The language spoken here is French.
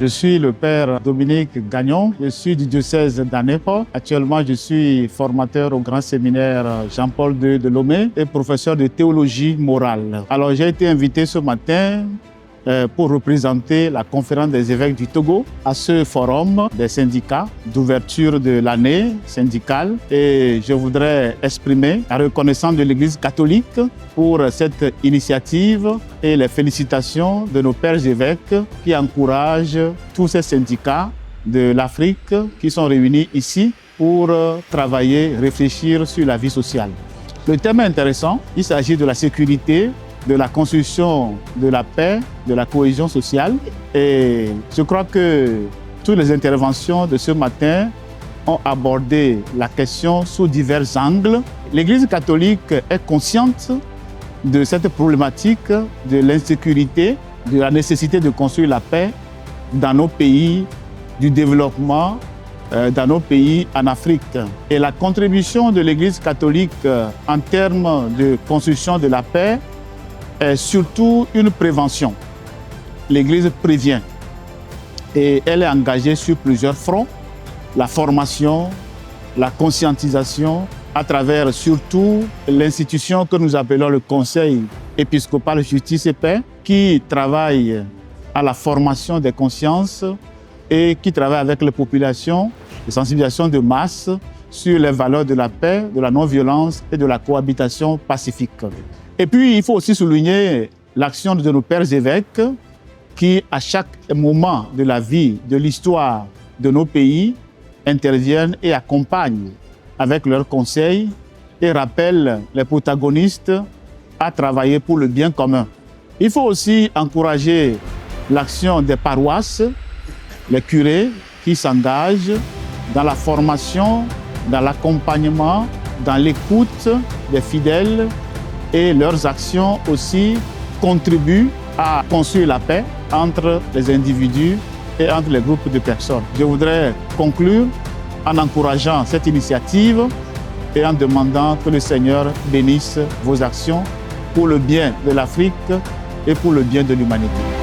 Je suis le père Dominique Gagnon, je suis du diocèse d'Anépa. Actuellement, je suis formateur au grand séminaire Jean-Paul II de Lomé et professeur de théologie morale. Alors, j'ai été invité ce matin pour représenter la conférence des évêques du Togo à ce forum des syndicats d'ouverture de l'année syndicale. Et je voudrais exprimer la reconnaissance de l'Église catholique pour cette initiative et les félicitations de nos pères évêques qui encouragent tous ces syndicats de l'Afrique qui sont réunis ici pour travailler, réfléchir sur la vie sociale. Le thème est intéressant, il s'agit de la sécurité, de la construction de la paix, de la cohésion sociale. Et je crois que toutes les interventions de ce matin ont abordé la question sous divers angles. L'Église catholique est consciente de cette problématique de l'insécurité, de la nécessité de construire la paix dans nos pays, du développement dans nos pays en Afrique. Et la contribution de l'Église catholique en termes de construction de la paix est surtout une prévention. L'Église prévient et elle est engagée sur plusieurs fronts. La formation, la conscientisation, à travers surtout l'institution que nous appelons le Conseil épiscopal Justice et Paix, qui travaille à la formation des consciences et qui travaille avec les populations, de sensibilisation de masse sur les valeurs de la paix, de la non-violence et de la cohabitation pacifique. Et puis, il faut aussi souligner l'action de nos pères évêques qui, à chaque moment de la vie, de l'histoire de nos pays, interviennent et accompagnent avec leurs conseils et rappellent les protagonistes à travailler pour le bien commun. Il faut aussi encourager l'action des paroisses, les curés qui s'engagent dans la formation, dans l'accompagnement, dans l'écoute des fidèles, et leurs actions aussi contribuent à construire la paix entre les individus et entre les groupes de personnes. Je voudrais conclure en encourageant cette initiative et en demandant que le Seigneur bénisse vos actions pour le bien de l'Afrique et pour le bien de l'humanité.